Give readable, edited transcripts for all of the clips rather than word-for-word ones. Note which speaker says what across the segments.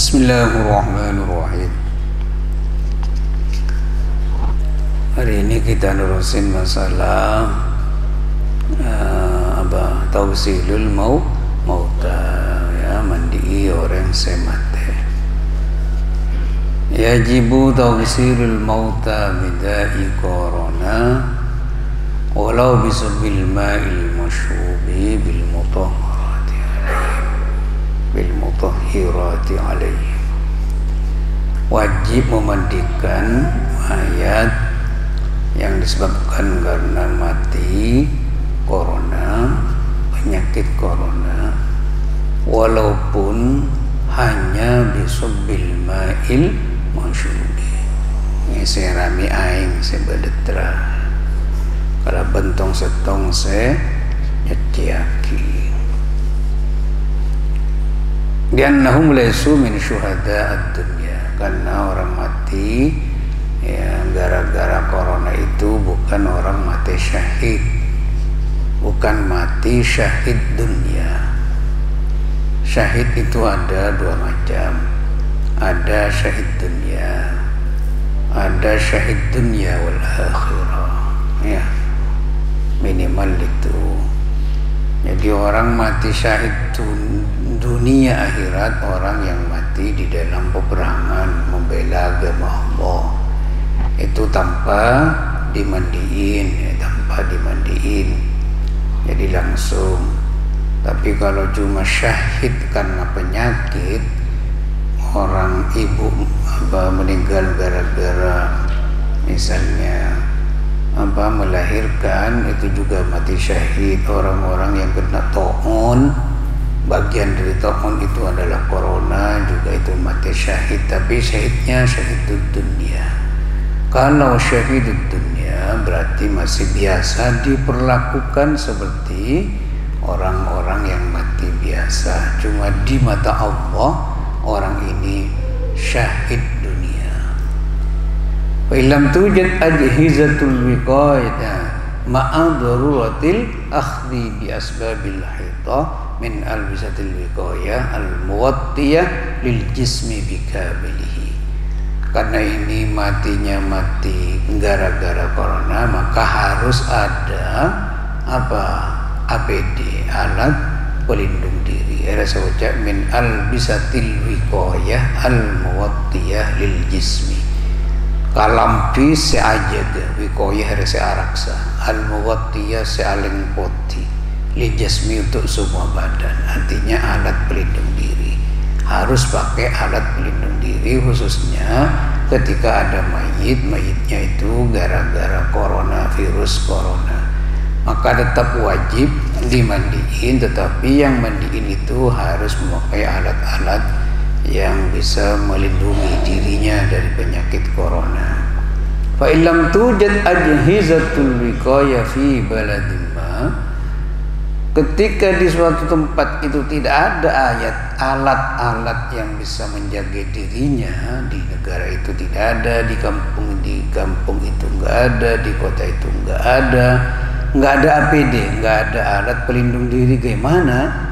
Speaker 1: Bismillahirrahmanirrahim. Hari ini kita nerusin masalah tausilul mauta, ya, mandi orang semate. Yajibu tausilul mauta bidai corona walau bisabil ma'il masyubi bil mutahhirati alaihim. Wajib memandikan mayat yang disebabkan karena mati corona, penyakit corona, walaupun hanya bisubbil ma'il masyubi, ngeserami aing sebedetra, kalau bentong setong se nyetiaki. Liannahum laysu min syuhada ad-dunya, karena orang mati ya gara-gara corona itu bukan orang mati syahid, bukan mati syahid dunia. Syahid itu ada dua macam, ada syahid dunia, ada syahid dunia wal akhirah, ya minimal itu. Jadi orang mati syahid dunia akhirat, orang yang mati di dalam peperangan membela agama Allah, itu tanpa dimandiin, ya, tanpa dimandiin, jadi langsung. Tapi kalau cuma syahid karena penyakit, orang ibu meninggal gara-gara misalnya melahirkan, itu juga mati syahid. Orang-orang yang kena ta'un, bagian dari ta'un itu adalah corona, juga itu mati syahid, tapi syahidnya syahidud dunia. Kalau syahidud dunia berarti masih biasa diperlakukan seperti orang-orang yang mati biasa, cuma di mata Allah orang ini syahid dunia. Wa illam tujad ajhizatul wiqayah ma'a daruratil akhdhi bi asbabil hita min albisatil wiqayah al-muwattiyah lil jismi bikabilihi. Karena ini matinya mati gara-gara corona, maka harus ada APD, alat pelindung diri. Ada sewajah min albisatil wiqayah al-muwattiyah lil jismi. Kalampi seajaga, wikoyah ada searaksa, al-muwattiyah sealing poti, lijasmi untuk semua badan. Artinya alat pelindung diri. Harus pakai alat pelindung diri, khususnya ketika ada mayitnya itu gara-gara corona, virus corona. Maka tetap wajib dimandiin, tetapi yang mandiin itu harus memakai alat-alat yang bisa melindungi dirinya dari penyakit corona. Fa illam tujad ajhizatul wiqayah fi baladin ma, ketika di suatu tempat itu tidak ada alat-alat yang bisa menjaga dirinya, di negara itu tidak ada, di kampung itu enggak ada, di kota itu enggak ada APD, enggak ada alat pelindung diri, gimana?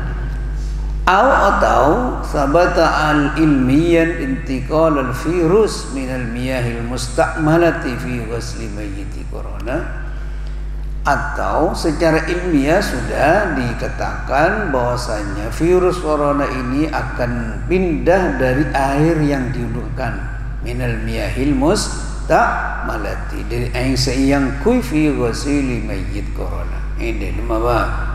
Speaker 1: Atau sabata al-ilmiyan intiqal al-virus min al-miyahil musta'malati fi ghusli mayyiti corona, atau secara ilmiah sudah dikatakan bahwasanya virus corona ini akan pindah dari air yang diudukkan, min al-miyahil musta'malati, dari air yang kui fi ghusli mayyit corona. Ini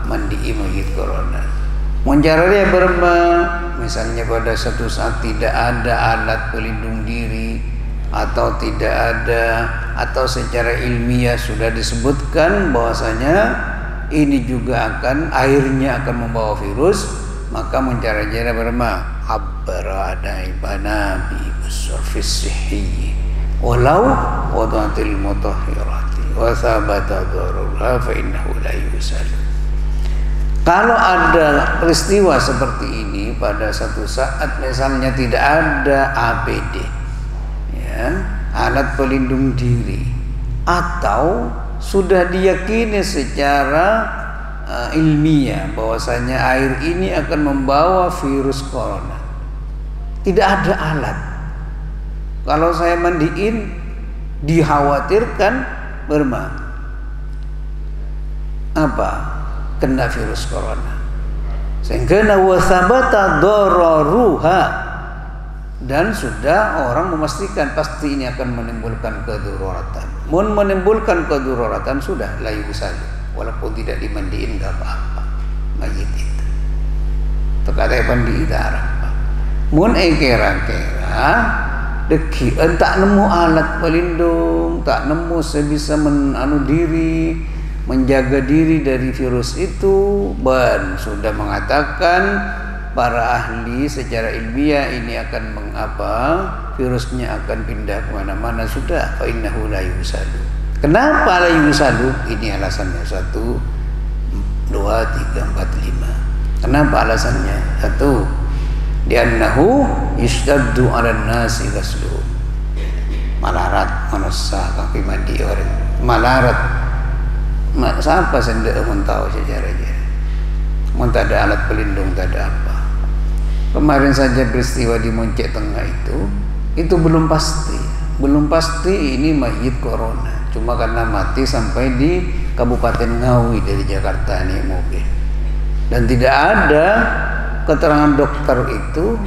Speaker 1: mandi mayyit corona. Mencaranya misalnya pada satu saat tidak ada alat pelindung diri, atau tidak ada, atau secara ilmiah sudah disebutkan bahwasanya ini juga airnya akan membawa virus, maka mencaranya abbara adaibana bi surfis sihhi walau wadatil mutahhirati wa thabata darurha fa innahu la yusal. Kalau ada peristiwa seperti ini pada satu saat, misalnya tidak ada APD, ya, alat pelindung diri, atau sudah diyakini secara ilmiah bahwasanya air ini akan membawa virus corona, tidak ada alat. Kalau saya mandiin dikhawatirkan kena virus corona. Sehingga wasabata dararuha, dan sudah orang memastikan pasti ini akan menimbulkan kedururatan. Menimbulkan kedururatan sudah la yusalli, walaupun tidak dimandiin enggak apa-apa mayit itu. Tekate pandi darah. Mun kira-kira dekian tak nemu alat pelindung, tak nemu sebisa menjaga diri dari virus itu, dan sudah mengatakan para ahli secara ilmiah ini akan virusnya akan pindah kemana-mana, sudah fa innahu la yusalu. Kenapa la yusalu? Ini alasannya 1, 2, 3, 4, 5. Kenapa alasannya? 1, diannahu yushtaddu 'alan nasi ghasluhum. Malarat manusia kaki mandi orang. Malarat. Siapa sendiri mun tahu sejarahnya. Mun tak ada alat pelindung, tak ada apa. Kemarin saja peristiwa di Moncek Tengah itu belum pasti. Belum pasti ini mayit corona. Cuma karena mati sampai di Kabupaten Ngawi dari Jakarta nih mobil. Dan tidak ada keterangan dokter itu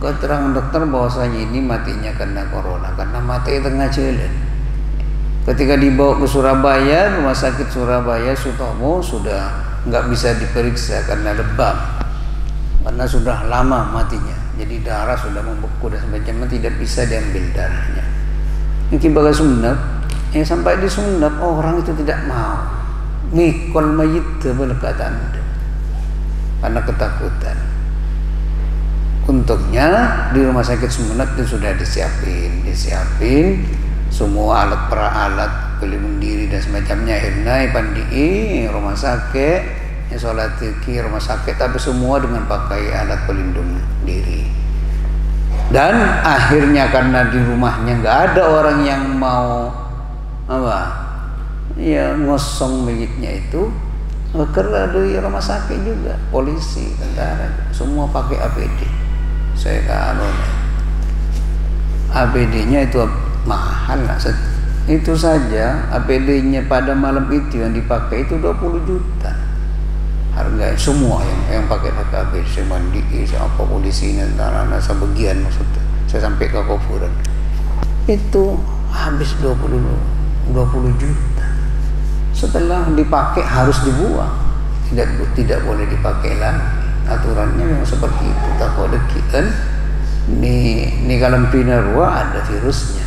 Speaker 1: keterangan dokter bahwasanya ini matinya karena corona, karena mati tengah jalan. Ketika dibawa ke Surabaya, rumah sakit Surabaya Sutomo, sudah nggak bisa diperiksa karena lebam, karena sudah lama matinya, jadi darah sudah membeku dan sebagainya, tidak bisa diambil darahnya. Ini bagai sunat, sampai di sunat orang itu tidak mau mikol mayit berkatan karena ketakutan. Untungnya di rumah sakit Sumenep itu sudah disiapin semua alat pelindung diri dan semacamnya. Akhirnya pandi rumah sakit sholat rumah sakit, tapi semua dengan pakai alat pelindung diri. Dan akhirnya karena di rumahnya nggak ada orang yang mau ngosong mayitnya itu, kerja di rumah sakit juga, polisi, tentara, semua pakai APD. Saya APD-nya itu mahal lah. Itu saja APD-nya pada malam itu yang dipakai itu 20 juta. Harga semua yang pakai APD, saya mandi, apa polisi, tentara, sebagian maksudnya. Saya sampai ke kuburan. Itu habis 20 juta. Setelah dipakai harus dibuang, tidak boleh dipakai lagi. Aturannya memang seperti itu. Takut dekian ini kalau pinarua ada virusnya.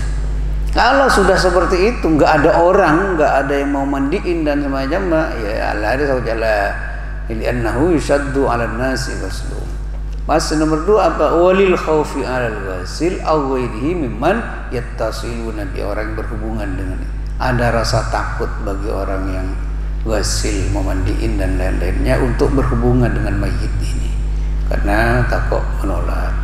Speaker 1: Kalau sudah seperti itu, nggak ada orang, nggak ada yang mau mandiin dan semacamnya, ya Allah ada saudara li'annahu yushaddu 'alan nasi ghasluhum. Pas nomor 2 apa? Walil khaufi 'alal ghasil aw ghairihi mimman yattasiluna bi, orang yang berhubungan dengan itu. Ada rasa takut bagi orang yang ghasil, memandiin dan lain-lainnya untuk berhubungan dengan mayit ini, karena takut menolak.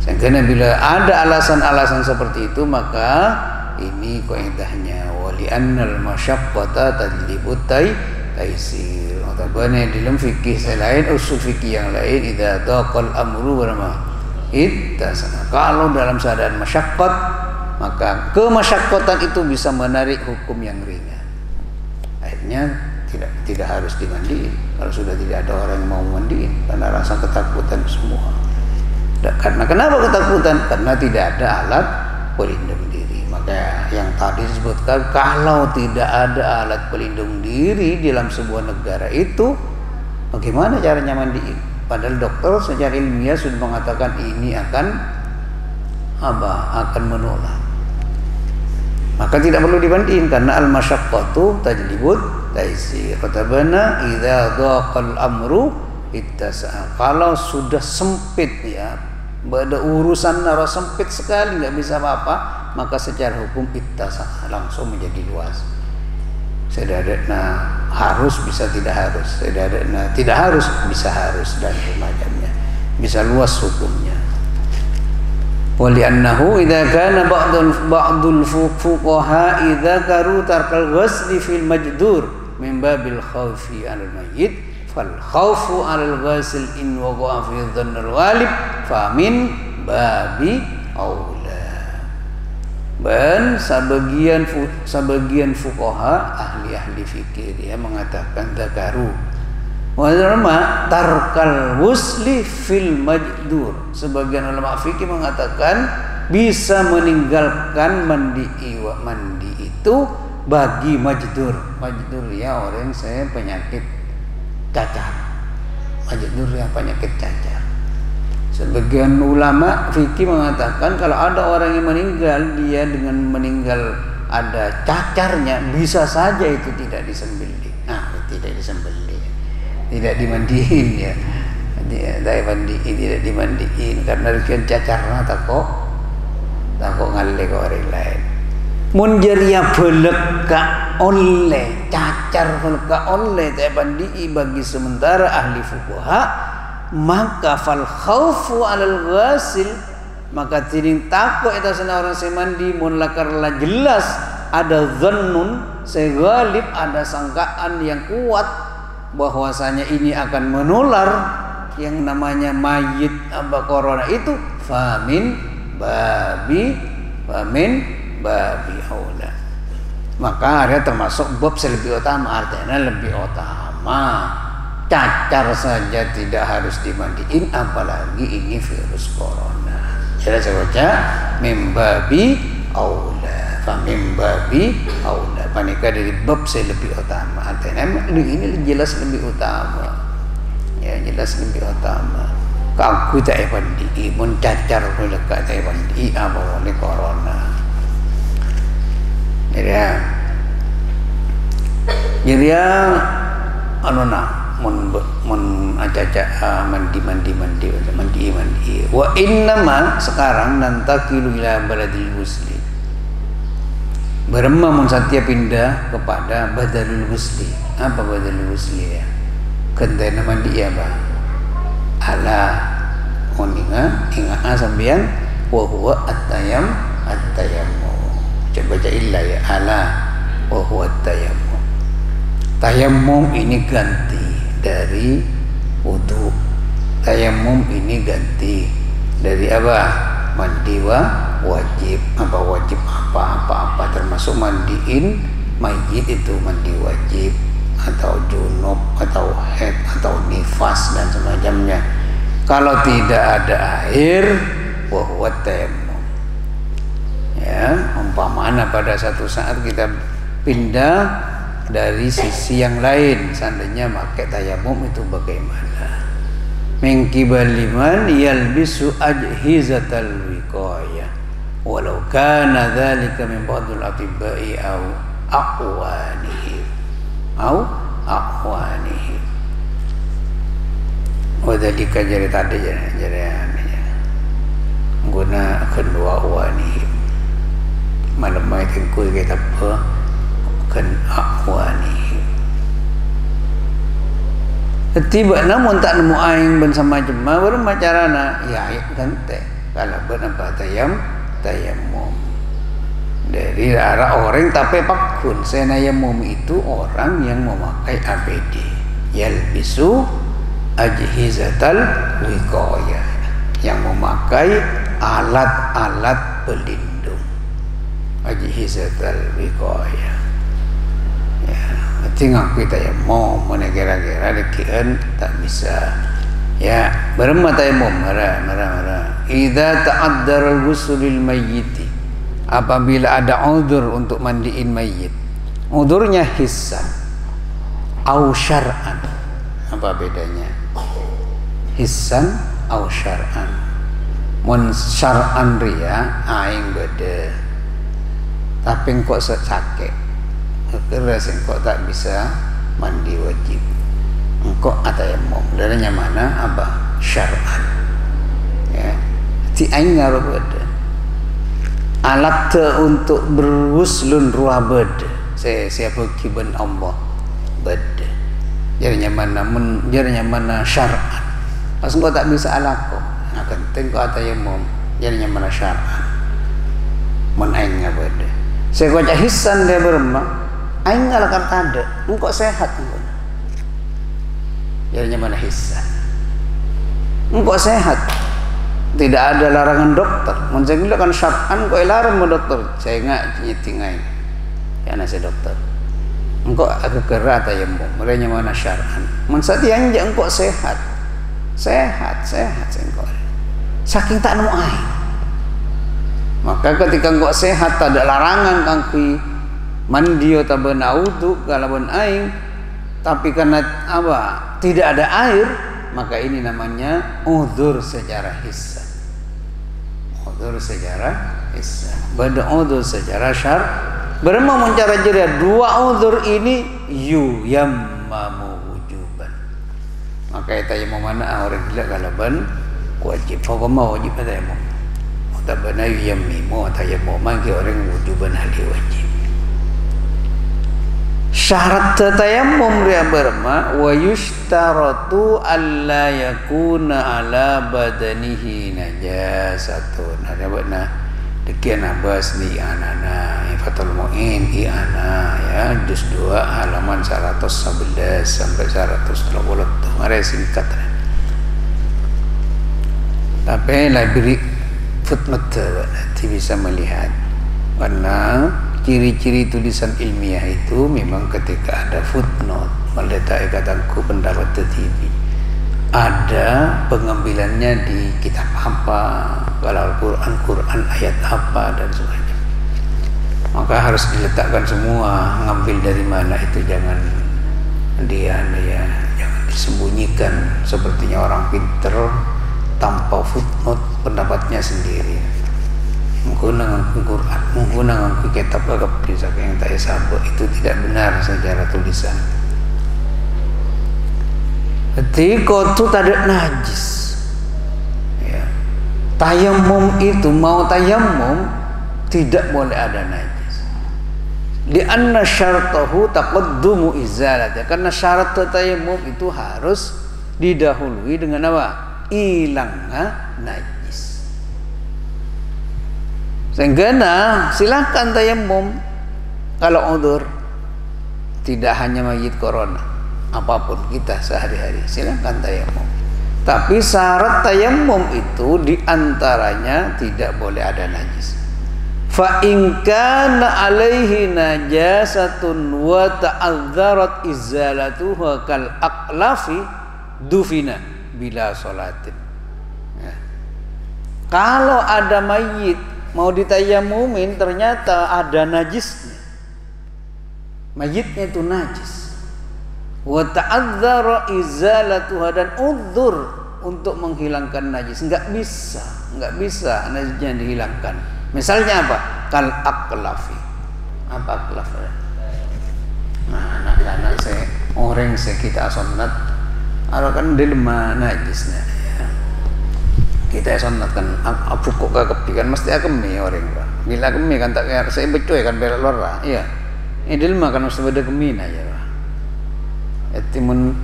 Speaker 1: Sehingga bila ada alasan-alasan seperti itu, maka ini kaidahnya wali annal masyaqqata tajlibut taysir. Otabane dalam fikih selain usul fikih yang lain, idza daqal amru ittasana. Kalau dalam keadaan masyaqqat, maka kemasyaqqatan itu bisa menarik hukum yang ringan. Akhirnya tidak harus dimandiin kalau sudah tidak ada orang yang mau mandiin, karena rasa ketakutan semua. Karena kenapa ketakutan? Karena tidak ada alat pelindung diri. Maka yang tadi disebutkan, kalau tidak ada alat pelindung diri dalam sebuah negara itu, bagaimana caranya mandiin? Padahal dokter secara ilmiah sudah mengatakan ini akan menolak. Maka tidak perlu dimandiin, karena al-masyaqqatu tajlibut taysir. Katabana idza dhaqal amru ittasa. Kalau sudah sempit, ya, ada urusan nara sempit sekali, nggak bisa apa-apa, maka secara hukum ittasa, langsung menjadi luas. Sedadana harus bisa tidak harus, sedadana tidak harus bisa harus, dan semacamnya, bisa luas hukumnya. Wali'annahu idza kana ba'dul fuqaha idza karu tarkal ghusli fil majdur min babil khawfi 'alal mayyit fal khawfu 'alal ghasil in waqa'a fi dhannil ghalib fa min babi aula. Dan sebagian fuqaha ahli fikih dia mengatakan dzakaru wa ulama tarkal wusli fil majdur. Sebagian ulama fikih mengatakan bisa meninggalkan mandi itu bagi majdur. Majdur ya orang saya penyakit cacar. Majdur ya penyakit cacar. Sebagian ulama fikih mengatakan kalau ada orang yang meninggal, dia dengan meninggal ada cacarnya, bisa saja itu tidak disembelih. Nah, tidak disembelih, tidak dimandiin ya. Tidak dimandiin karena rikian cacarnya takut ngalle ke orang lain. Mun jaria beleka oleh cacar beleka oleh tak mandi bagi sementara ahli fuqaha, maka fal khaufu alal ghasil, maka tiding takut itu sana orang saya mandi mun lakarlah jelas ada dhannun segalib, ada sangkaan yang kuat bahwasanya ini akan menular yang namanya mayit corona itu, famin babi aula. Maka ada termasuk bab lebih utama, artinya lebih utama. Cacar saja tidak harus dimandiin, apalagi ini virus corona. Jadi saya baca mimbabi aula, famimbabi aula. Panika dari bab lebih utama. Artinya ini jelas lebih utama. Ya jelas lebih utama. Aku tak mandi, mun cacar boleh tak mandi, apa boleh corona. Jadi ya, anu nah. Mun aja mandi. Wa innama sekarang nantakilu ila baladil muslim. Berema mun satya pindah kepada badalul musli. Apa badalul musli ya? Kendana mandi ya ba? Ala oninga inga sambian wa huwa at-tayammu. Coba baca illa ya, ala wa huwa at-tayammu. Tayammum ini ganti dari wudu. Tayammum ini ganti dari apa? Mandi wajib. Apa termasuk mandiin mayit itu mandi wajib, atau junub, atau haid, atau nifas dan semacamnya. Kalau tidak ada air, wa huwa tayammum. Ya, umpamanya pada satu saat kita pindah dari sisi yang lain, seandainya pakai tayammum itu bagaimana? Min qibaliman yalbisu ajhizatal wiqayah walau kana dzalika min ba'dil atibba'i au aqwanihi wadhalika jadi tadi guna kedua wanihi malamai tengkul kita apa kan akwani. Tiba namun tak nemu aing ben sama jemaah baru macarana ya kan teh kalau ben apa tayammum dari arah orang tapi pakun senayamum itu orang yang memakai APD yalbisu ajhizatal wiqayah, yang memakai alat-alat pelindung ajhizatal wiqayah. Tinggal kita ya mau menegera-gera dekian tak bisa ya berempat tayammum marah. Idza ta'addara al-ghusl lil mayyit, apabila ada udzur untuk mandiin mayit, udzurnya hissan au syar'an. Apa bedanya hissan au syar'an? Mun syar'an ria aing beda, tapi kok sakit keras engkau tak bisa mandi wajib, engkau tayammum darahnya mana apa syar'an ya ti aing ngaruh beda alat untuk berwuslun ruah beda siapa kiban Allah beda jadinya mana syar'an pas engkau tak bisa alako akan engkau tayammum jadinya mana syar'an mun aing beda saya baca hissan dia berema aing ngalakan tanda engkau sehat engkau jadinya mana hissan engkau sehat Tidak ada larangan dokter. Mungkin kan syar'an kok larang dokter. Saya nggak nyitingai. Ya nasi dokter. Engkau agak gerak tayamum. Mereka mana syar'an. Mensati anja engkau sehat. Sehat engkau. Saking tak nemu air. Maka ketika engkau sehat tak ada larangan kangki mandi atau benaudu kalau ben aing. Tapi karena apa? Tidak ada air, maka ini namanya udzur secara hissan. Udzur secara hissan. Bada udzur secara syar. Berma mencara jeria dua udzur ini yammamu wujuban. Maka tayamum mana orang gila kalau ban wajib. Hukum wajib tayamum. Mutabana yammimu tayamum ke orang wujuban hali wajib. Syarat tayamum dia berma wa yushtaratu alla yakuna ala badanihi najasatun. Ada benar dekian abas ni anana Fathul Mu'in ana ya juz 2 halaman 111 sampai 120 ada singkat. Tapi library footnote nanti bisa melihat karena ciri-ciri tulisan ilmiah itu memang ketika ada footnote meletakkan kataku pendapat tertibi ada pengambilannya di kitab apa, kalau Al-Quran ayat apa dan sebagainya. Maka harus diletakkan semua, ngambil dari mana itu jangan jangan disembunyikan sepertinya orang pinter tanpa footnote pendapatnya sendiri. Menggunakan Quran, menggunakan kitab agak bisa yang tak sabuk itu tidak benar secara tulisan. Ketika itu tak ada najis, ya. Tayamum itu mau tayamum tidak boleh ada najis. Lianna syartahu taqaddumu izalatnya, karena syarat tayamum itu harus didahului dengan apa? Hilangnya najis. Sehingga silakan tayamum kalau udzur, tidak hanya mayit corona, apapun kita sehari-hari silakan tayamum. Tapi syarat tayamum itu diantaranya tidak boleh ada najis. Fa in kana alaihi najasatun wa ta'adzarat izalatuha kal aqlafi dufina bila sholatin. Ya. Kalau ada mayit mau ditayamumin ternyata ada najisnya, mayitnya itu najis, wa ta'adzara izalatuha dan udzur untuk menghilangkan najis, nggak bisa najisnya dihilangkan. Misalnya apa? Kal aqlafi. Apa aqlaf? Nah, anak-anak saya orang saya kita sunat, kalau kan dilema najisnya. Kita sunat kan abu kok kepi kan mesti akemi orang kan. Bila akemi kan tak kaya saya becoy kan belak lora. Iya. Ini dilema kan mesti beda kemi aja lah. Itu mon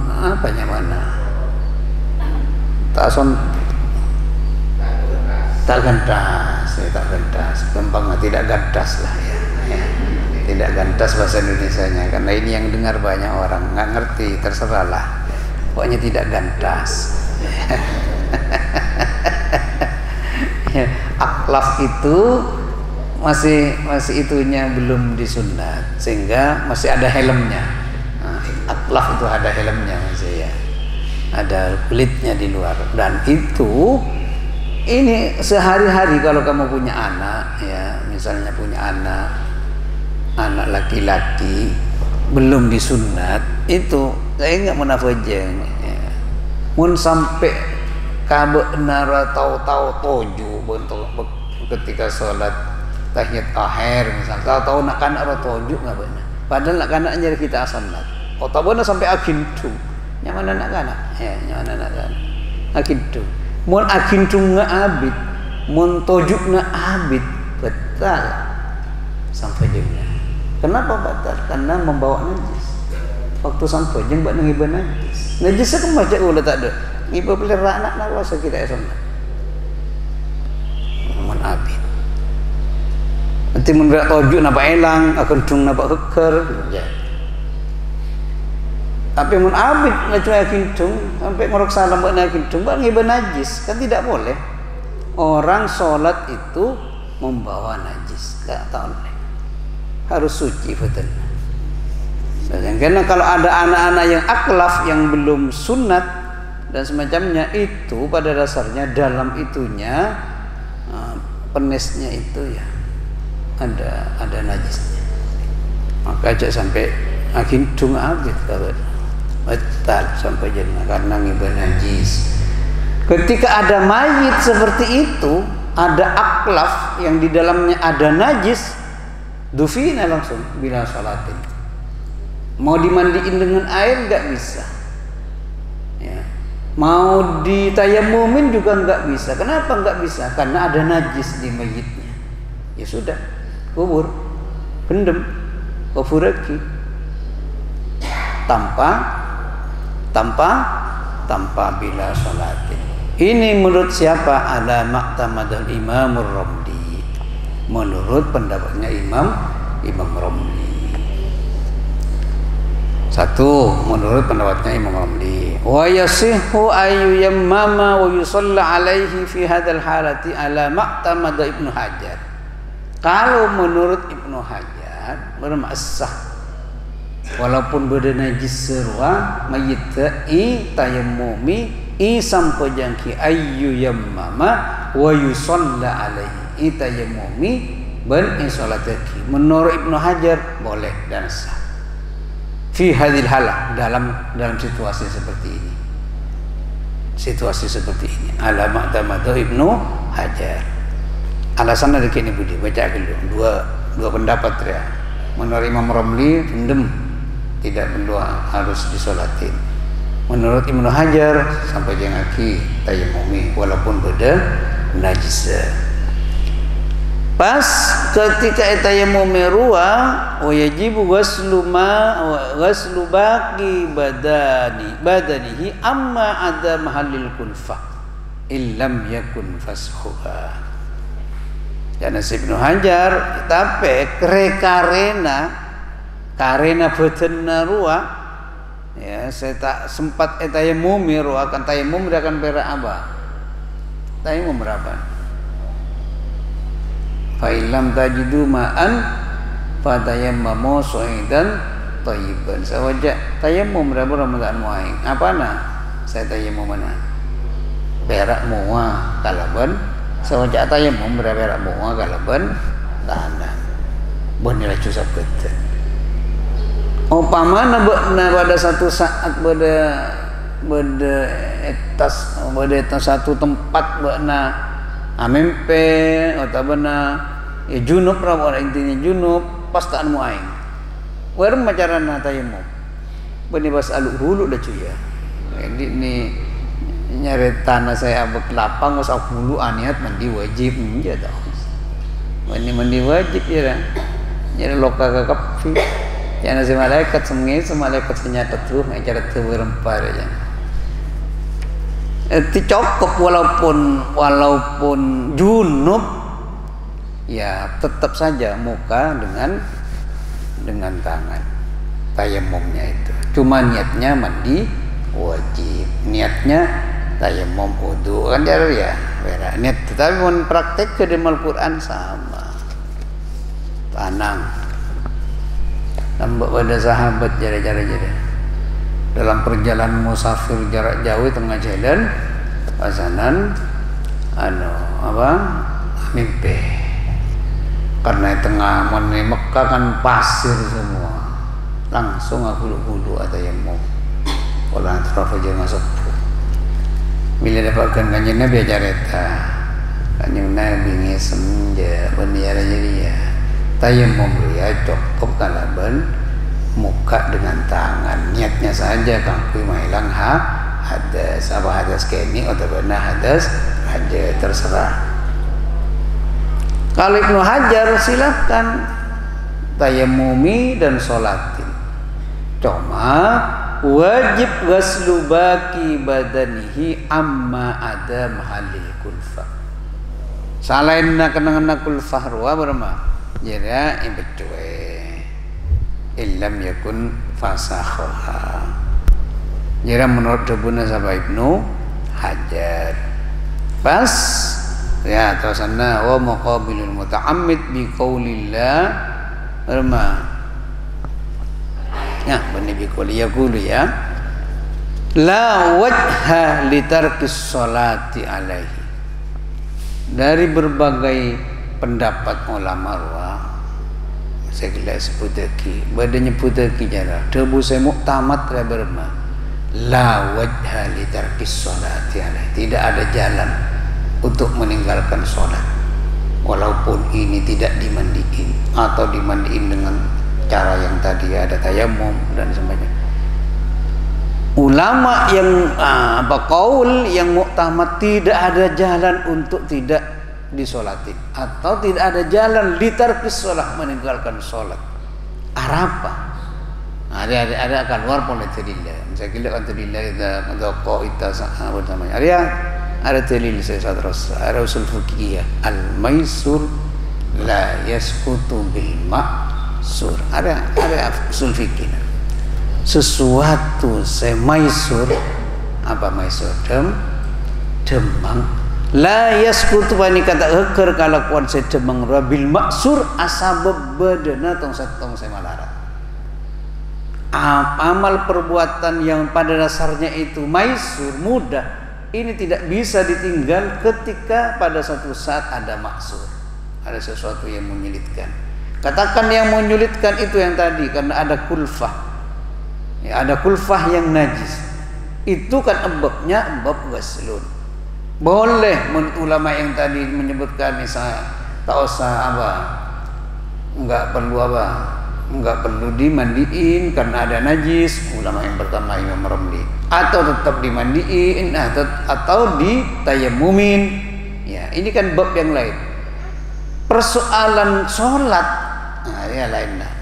Speaker 1: apa nya mana? Tak gandas, gampang tidak gandas lah ya. Tidak gandas bahasa Indonesianya karena ini yang dengar banyak orang nggak ngerti, terserahlah. Pokoknya tidak gandas. Aklaf itu masih itunya belum disunat sehingga masih ada helmnya. Nah, aklaf itu ada helmnya masih ya. Ada kulitnya di luar dan itu ini sehari-hari kalau kamu punya anak ya, misalnya punya anak laki-laki belum disunat itu saya enggak menafajeng ya. Mun sampai kabe nara tahu-tahu toju bentuk ketika sholat tahiyat akhir misal tahu nak kana ro toju enggak benar. Padahal nak kana jadi kita sunat. Oh tahu sampai agintu. Nyaman anak kana ya, nyaman anak kana. Agintu. Mun agintu enggak abid, mun toju enggak abid, batal sampai jengnya. Kenapa batal? Karena membawa najis. Waktu sampai jeng buat ngiba najis. Najisnya kan macam ulah tak ada. Ngiba pelera anak nak rasa kita esok. Mun abid. Nanti mun berak toju napa elang, akan cung napa keker. Ya. Tapi mun abid ngecua kintung sampai ngorok salam buat kintung bang iba najis kan tidak boleh. Orang sholat itu membawa najis, tak tahu harus suci betul. Karena kalau ada anak-anak yang aklaf yang belum sunat dan semacamnya itu pada dasarnya dalam itunya penisnya itu ya ada najisnya. Maka aja sampai kintung abid kalau betul sampai jenah karena ngibah najis. Ketika ada mayit seperti itu, ada aklaf yang di dalamnya ada najis, dufina langsung bila sholatin. Mau dimandiin dengan air nggak bisa, ya. Mau ditayamumin juga nggak bisa. Kenapa nggak bisa? Karena ada najis di mayitnya. Ya sudah, kubur, pendem, kufuraki, tanpa bila sholatin. Ini menurut siapa? Ala ma'tamadul Imamur Romli. Menurut pendapatnya Imam Romli. Satu, menurut pendapatnya Imam Romli. Wa yasihhu ayu yammama wa yusalla alaihi fi hadal halati ala ma'tamad Ibnu Hajar. Kalau menurut Ibnu Hajar bermaksah walaupun beda najis serua mayit tayammumi sampai jangki ayu yammama wa yusalla alaihi tayammumi ban salataki. Menurut Ibnu Hajar boleh dan sah fi hadil halah dalam situasi seperti ini. Situasi seperti ini ala ma'tamadu Ibnu Hajar. Alasannya dari kini budi baca dulu dua pendapat ya. Menurut Imam Romli pendem tidak perlu harus disolatin. Menurut Ibnu Hajar sampai jengaki tayammumi walaupun beda najis. Pas ketika tayammumi ruwa wajibu ghuslu baqi badanihi amma ada mahallil kulfah illam yakun fashuha. Karena Ibnu Hajar tapi karena betenna ruwa ya saya tak sempat tayammum akan tayammum dia akan berak apa tayammum berapa fa illam tajidu ma'an fa tayammamu su'idan thayyiban sawaja tayammum berapa Ramadan muaing apa nah saya tayammum mana berak muah kalaban sawaja tayammum berapa berak muah kalaban tahanan bener cusap betul. Umpamana pada satu saat pada satu tempat bana amempe atau bana ya junub lah intinya junub pas tak anu aing. Warem macarana tayammum. Bani bas aluk hulu dah cuy ya. Ini nyari tanah saya abek lapang usah hulu aniat mandi wajib ya dah. Mandi wajib ya. Nyari loka kapi. Jangan si malaikat semalaikat senyata tuh ngajar tuh berempar aja. Itu cukup walaupun junub ya tetap saja muka dengan tangan tayammumnya itu. Cuma niatnya mandi wajib, niatnya tayammum wudu kan ya. Niat tetapi pun praktek ke dalam Al-Qur'an sama. Tanang nampak pada sahabat jarak-jarak dalam perjalanan musafir jarak jauh tengah jalan pasanan mimpi karena tengah mana Mekah kan pasir semua langsung aku bulu atau yang mau orang terlalu jangan sepuh bila dapatkan kanjeng Nabi ajareta kanjeng Nabi ngisem je beniara jadi ya tayammum ya cukup kalaban muka dengan tangan niatnya saja kangkui mailang hadas apa hadas kini atau benar hadas aja terserah. Kalau Ibnu Hajar silahkan tayammumi dan sholatin cuma wajib ghuslu baqi badanihi amma ada mahallil kulfah salain kena kulfah ruwa berma jera ibetue illam yakun fasakha Jadi menurut Debuna sama Ibnu Hajar. Pas ya terusana wa muqabilul muta'ammid bi qaulillah irma. Ya, benar bi qauli yaqulu ya. La wajha li tarkis sholati alaihi. Dari berbagai pendapat ulama saya kira sebut lagi, badannya sebut lagi jara. Debu saya muktamad berma. La wajha li tarkis sholati alaihi. Tidak ada jalan untuk meninggalkan sholat, walaupun ini tidak dimandiin atau dimandiin dengan cara yang tadi ada tayamum dan sebagainya. Ulama yang qaul yang muktamad tidak ada jalan untuk tidak disolati atau tidak ada jalan litarkis sholat, meninggalkan sholat. Apa? Ada keluar politrillah. Saya kira kan trillah itu qaida apa namanya? Ada dalil saya terus. Ada usul fikih al-maisur la yasqutu bil ma'sur. Ada usul fikih. Sesuatu semaisur, apa maisur? Demang la yasqutu bani kata heker kalau kuan se demang bil maksur asabab badana tong satong semalarat. Amal perbuatan yang pada dasarnya itu maisur mudah, ini tidak bisa ditinggal ketika pada suatu saat ada maksur, ada sesuatu yang menyulitkan. Katakan yang menyulitkan itu yang tadi karena ada kulfah. Ya, ada kulfah yang najis. Itu kan embabnya embab ghuslun. Boleh menurut ulama yang tadi menyebutkan misalnya tak usah enggak perlu dimandiin karena ada najis. Ulama yang pertama Imam Ramli. Atau tetap dimandiin atau ditayamumin. Ya, ini kan bab yang lain. Persoalan sholat, ya lainnya.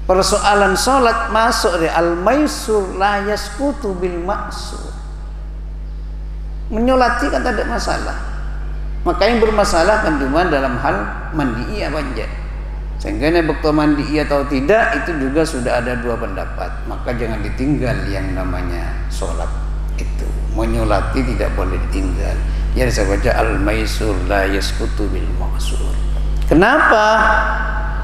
Speaker 1: Persoalan sholat masuk di al-maisur la yasqutu bil maksur. Menyolati kan tidak masalah. Maka yang bermasalah kan cuma dalam hal mandi apa enggak. Sehingga betul mandi atau tidak itu juga sudah ada dua pendapat. Maka jangan ditinggal yang namanya sholat itu. Menyolati tidak boleh ditinggal. Jadi saya baca al-maisur la yasqutu bil maksur. Kenapa?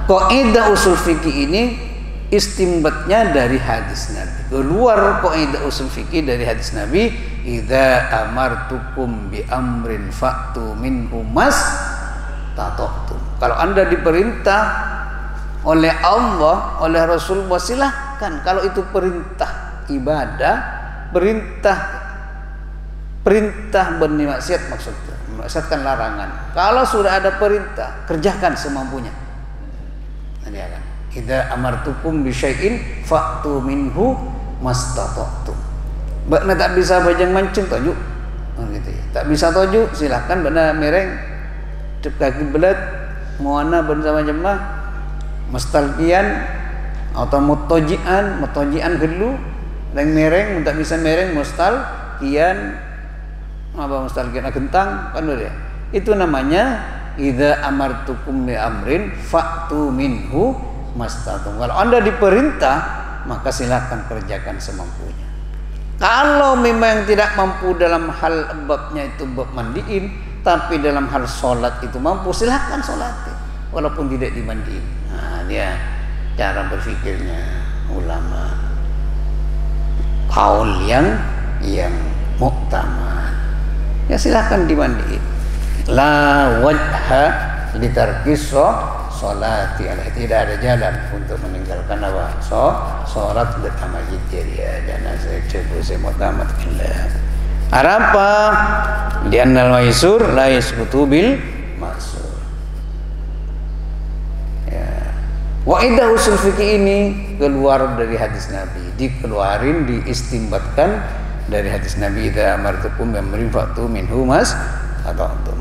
Speaker 1: Kaidah usul fikih ini istimbatnya dari hadis Nabi. Keluar kaidah usul fikih dari hadis Nabi, idza amartukum bi amrin fa'tu minhu mastata'tum. Kalau Anda diperintah oleh Allah, oleh Rasulullah, silahkan. Kalau itu perintah ibadah, perintah bermaksiat maksudnya, memaksiatkan larangan. Kalau sudah ada perintah, kerjakan semampunya. Nanti akan idza amartukum bi syai'in fa'tu minhu mastata'tum. Bakna tak bisa bajang mancing toju. Gitu ya. Tak bisa toju silahkan bana mereng cep kaki belat muana bersama jemaah mustalqian atau mutojian gelu dan mereng tak bisa mereng mustalqian apa mustalqian gentang kan ya. Itu namanya idza amartukum bi amrin fa'tu minhu mastata'tum. Kalau Anda diperintah, maka silakan kerjakan semampunya. Kalau memang tidak mampu dalam hal babnya itu bab mandiin, tapi dalam hal sholat itu mampu, silakan sholatin walaupun tidak dimandiin. Nah, dia cara berpikirnya ulama. Kaul yang muktamad. Ya silakan dimandiin. La wajha litarkis sholati alaihi. Tidak ada jalan untuk meninggalkan apa? Sholat bersama jadi dan saya coba saya muktamad billah. Apa? Di annal maisur la yasqutu bil maksur. Ya. Waidah usul fikih ini keluar dari hadis Nabi, dikeluarin, diistimbatkan dari hadis Nabi, idza amartukum bi amrin fa'tu minhu mastata'tum.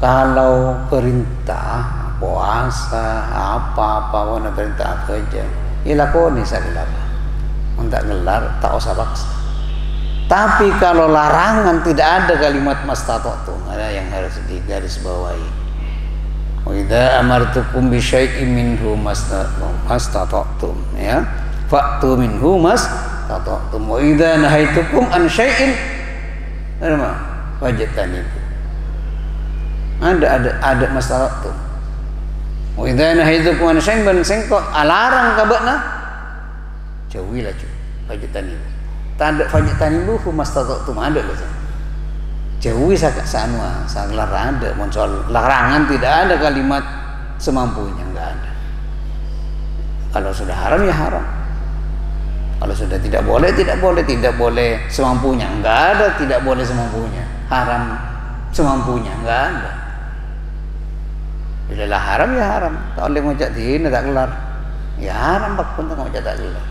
Speaker 1: Kalau perintah puasa apa-apa mana perintah apa aja ya lakoni sabillah untuk gelar tak usah paksa. Tapi kalau larangan tidak ada kalimat mastata'tum, ada yang harus digaris bawahi. Wa idza amartukum bi syai'in minhu mastata'tum ya fa'tu minhu mastata'tum wa idza nahaitukum an syai'in fajtanibu. Ada mastata'tum. Wa idza nahaitukum an syai'in ban sengko alarang kabana jauhilah cu fajtanibu. Tanda fajtanibu mastata'tum ada baca. Jauhi sanua sangelar ada muncul larangan, tidak ada kalimat semampunya, enggak ada. Kalau sudah haram ya haram. Kalau sudah tidak boleh semampunya, enggak ada tidak boleh semampunya. Haram semampunya, enggak ada. Bila lah haram ya haram. Tak boleh ngocak dina tak kelar. Ya haram pun tak ngocak tak kelar.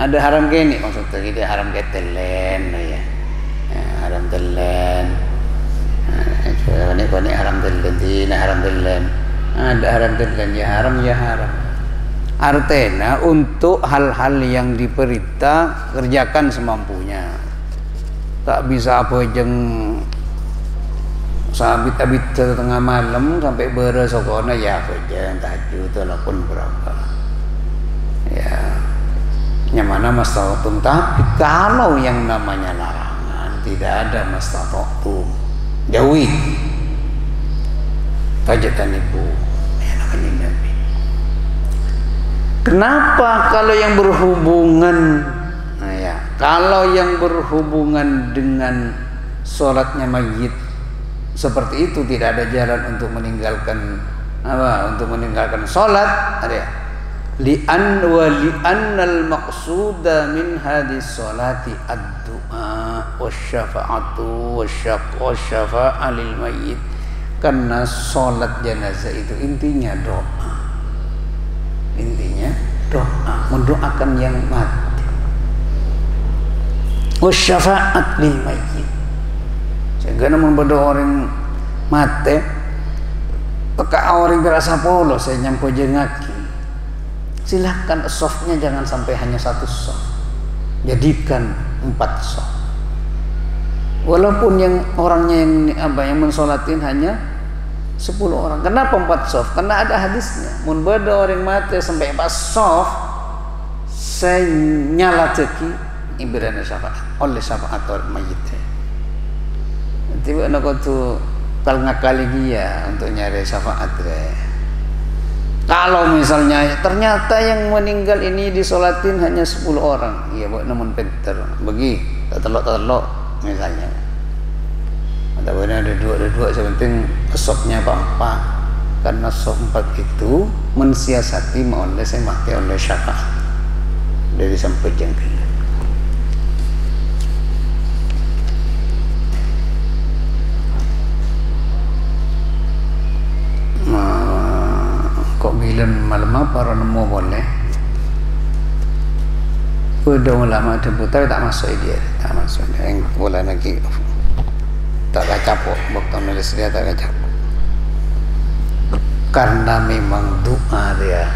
Speaker 1: Ada haram kene maksudnya kita haram ketelen ya. Haram telen. Ini haram telen, dina haram telen. Ada haram telen ya haram ya haram. Artinya untuk hal-hal yang diperintah kerjakan semampunya. Tak bisa apa jeng sabit-abit tengah malam sampai beresokona ya apa jeng tahajud telepon berapa. Ya. Yang mana mastata'tum, tapi kalau yang namanya larangan tidak ada mastata'tum. Jauhi. Fajtanibu. Ya namanya Nabi. Kenapa kalau yang berhubungan kalau yang berhubungan dengan sholatnya mayit seperti itu tidak ada jalan untuk meninggalkan sholat ada ya? Li'annal maqsuda min hadis sholati ad-du'a wasyafa'atu wasyafa'a lil mayyit, karena sholat jenazah itu intinya doa. Mendoakan yang mati. Wasyafa'at lil mayyit. Sehingga namun pada orang mati peka orang berasa polos saya nyampo jengaki. Silahkan softnya jangan sampai hanya satu soft. Jadikan 4 soft. Walaupun yang orangnya yang mensolatin hanya 10 orang. Kenapa 4 soft? Karena ada hadisnya. Mun beda orang mati sampai 4 soft, saya nyala teki ibaratnya syafaat oleh syafaat orang mayit. Tiba nak tu kal ngakali dia untuk nyari syafaat. Kalau misalnya ternyata yang meninggal ini disolatin hanya 10 orang, iya buat namun pinter, bagi tak telok misalnya. Ada benar ada dua sebenting sopnya apa karena sop 4 itu mensiasati oleh saya mati oleh syafaat dari sampai jengkel. Kok bilang malam apa orang nemu boleh? Udah ulama debutan tak masuk dia, tak masuk dia. Yang boleh lagi tak kacapok, waktu nulis dia tak kacapok. Karena memang doa dia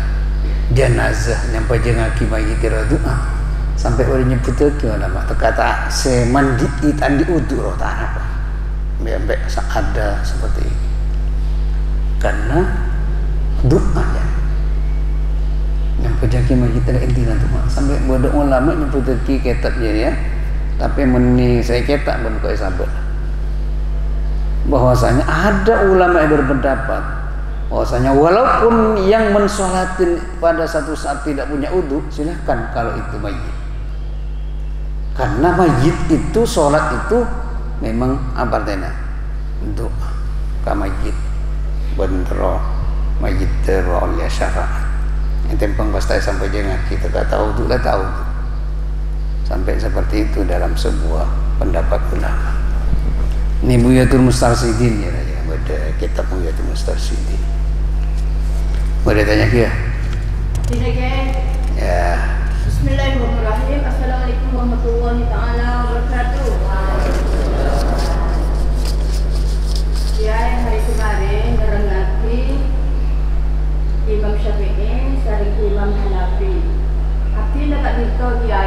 Speaker 1: jenazah nyampe jengaki mayit doa sampai orang nyebut ke ulama terkata semandi tandi udu roh tak apa. Biar ada seperti ini. Karena doanya yang pejaki mayit ada intinya doa sampai bodoh ulama nyebut lagi kitabnya ya, tapi meni saya ketak pun kau sabar bahwasanya ada ulama yang berpendapat bahwasanya walaupun yang mensolatin pada satu saat tidak punya udhu silahkan kalau itu mayit, karena mayit itu sholat itu memang apa artinya doa ke mayit bener mayit oleh syafaat. Yang tempang pasti sampai jangan kita tak tahu tu lah tahu tu. Sampai seperti itu dalam sebuah pendapat ulama. Ini Buyatul Mustarsidin ya, ada kitab Buyatul Mustarsidin. Boleh tanya dia?
Speaker 2: Tidak
Speaker 1: ya.
Speaker 2: Bismillahirrahmanirrahim. Assalamualaikum warahmatullahi taala wabarakatuh. Ya, yang hari kemarin merengati Imam Syafi'i sering Imam Hanafi. Arti dekat itu dia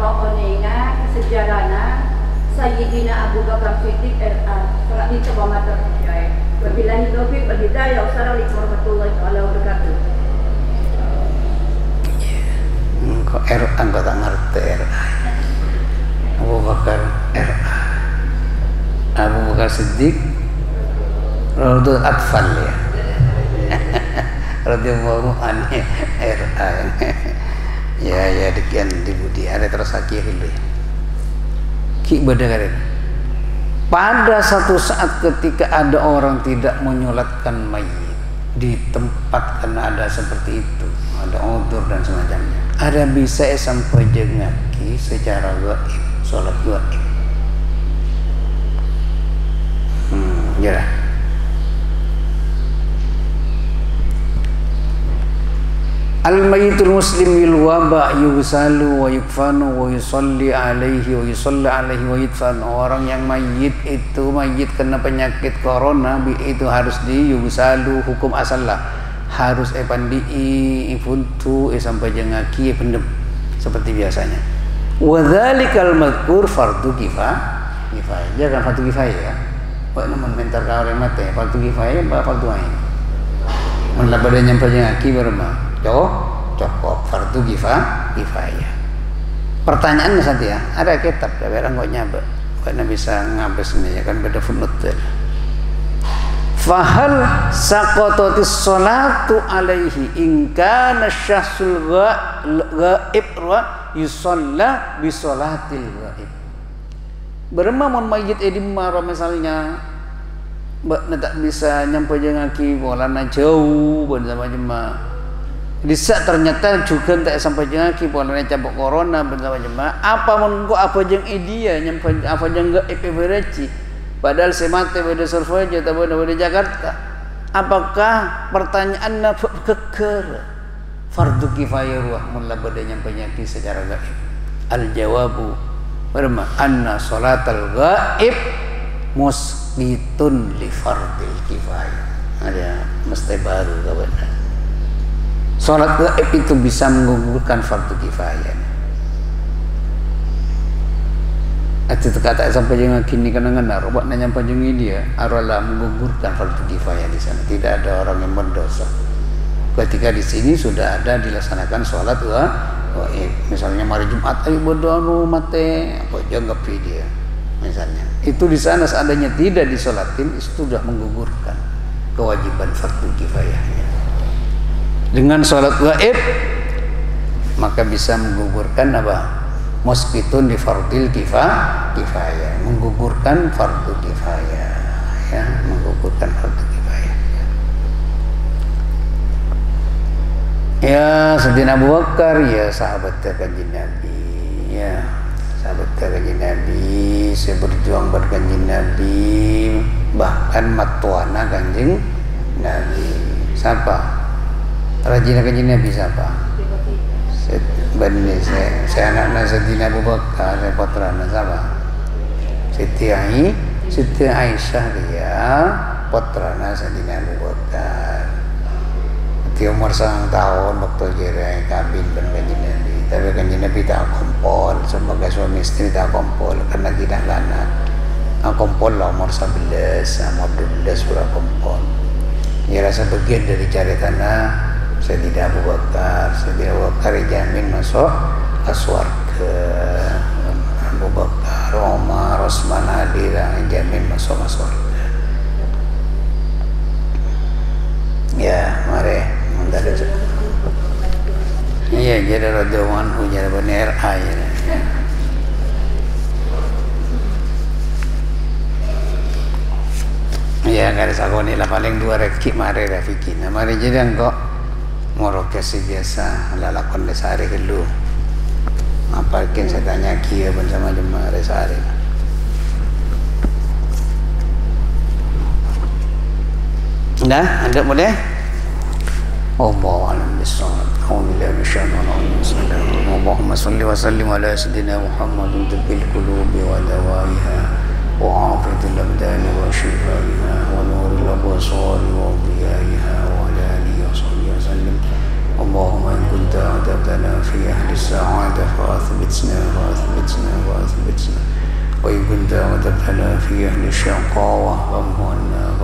Speaker 2: rokoninga sejarahna Sayyidina Abu Bakar Siddiq RA. Surat itu bermata dia. Wabillahi taufiq wal hidayah. Wassalamualaikum warahmatullahi wabarakatuh.
Speaker 1: Kok RA enggak tak ngerti RA. Abu Bakar RA. Abu Bakar Siddiq Raudul Atfal ya. Radhiyallahu anhu RA. Ya dikian di budi ada terus akhir dulu. Ki badar. Pada satu saat ketika ada orang tidak menyolatkan mayit di tempat karena ada seperti itu, ada udzur dan semacamnya. Ada bisa sampai jengaki secara gaib, sholat gaib. Ya. Al-mayyitul muslim bil waba yughsalu wa yukfanu wa yusalli alaihi wa yudfan. Orang yang mayit itu mayit kena penyakit corona itu harus yughsalu, hukum asallah harus pandi ifuntu sampai jengaki pendem seperti biasanya. Wa dzalikal madhkur fardu kifayah. Jangan fardu kifayah ya. Pak namun mentar ka orang mate fardu kifayah apa fardu ain. Mun labada nyampai jengaki berma cukup fardu kifayah. Pertanyaannya saja ya, ada kitab ya orang kok nyabak karena bisa ngabes nih ya kan beda funut ya. Fahal saqatatis sholatu alaihi in kana syahsul ghaib wa yusalla bi sholatil ghaib. Bermamun mayit edimara misalnya mbak tak bisa nyampe jengaki bolana jauh bersama jemaah. Bisa ternyata juga tak sampai jengaki bolanya cabok corona bersama jemaah. Apa menunggu apa jeng idia nyampe apa jeng epidemi. Padahal semate pada Surabaya atau pada Jakarta. Apakah pertanyaannya keker fardu kifayah ruah mulai pada nyampe jengaki secara gaib? Al jawabu berma anna sholatal gaib musbitun li fardil kifayah. Ada mesti baru kawan. Sholat gaib itu bisa menggugurkan fardu kifayah. Itu kata sampai jangan kini kena robot nanya panjang dia aralah menggugurkan fardu kifayah di sana. Tidak ada orang yang berdosa. Ketika di sini sudah ada dilaksanakan sholat gaib. Misalnya hari Jumat ayo berdoa mate apa jangan dia misalnya. Itu di sana seandainya tidak disolatin itu sudah menggugurkan kewajiban fardu kifayahnya. Dengan sholat gaib maka bisa menggugurkan apa? Musbitun di fardil kifayah, menggugurkan fardu kifayah ya, menggugurkan fardu kifayah. Ya, Sayyidina Abu Bakar ya sahabat kanjeng Nabi ya, sahabat kanjeng Nabi, saya berjuang berkanjeng Nabi, bahkan matuana kanjeng Nabi. Siapa? Rajin kanjeng Nabi siapa? Bani saya anak Sayyidina Abu Bakar, saya putrana siapa? Siti Aisyah dia putrana Sayyidina Abu Bakar. Di umur 1 tahun waktu kira kabin kanjeng Nabi. Tapi kanjeng Nabi tak kompol sebagai suami istri tak kompol karena tidak anak. Kompol lah umur 11, umur 12 sudah kompol. Ya rasa bagian dari cari tanah. Sayyidina Abu Bakar dijamin masuk ke surga. Abu Bakar, Umar, Utsman, Ali dijamin masuk ke surga. Ya, mari mendadak. Iya, jadi radhiyallahu anhu jadi benar air. Ya, garis aku ni lah paling 2 reki mari Rafiki. Nah, mari jadi engkau ngorokasi biasa lalakon lesari dulu. Apalagi saya tanya kia bersama jemaah lesari. Dah, ada boleh? Allahu bisawab. Allahumma salli wa sallim ala sayyidina Muhammadin tibbil qulubi wa dawaiha wa afiyatil abdani wa shifaiha wa nuril absari wa diyaiha wa ala alihi wa sahbihi wa sallim. Allahumma in kunta a'tabtana fi ahli as-sa'adah fa'athbitna wa in kunta a'tabtana fi ahli ash-shaqawah famhuanna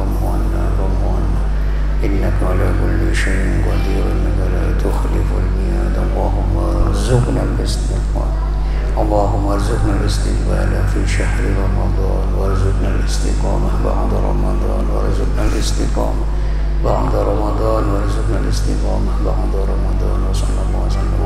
Speaker 1: innaka إنك على كل شيء قدير إنك لا تخلف الميعاد اللهم ارزقنا الاستقامة اللهم ارزقنا الاستقبال في شهر رمضان وارزقنا الاستقامة بعد رمضان وارزقنا الاستقامة بعد رمضان وارزقنا الاستقامة بعد رمضان وصلى الله وسلم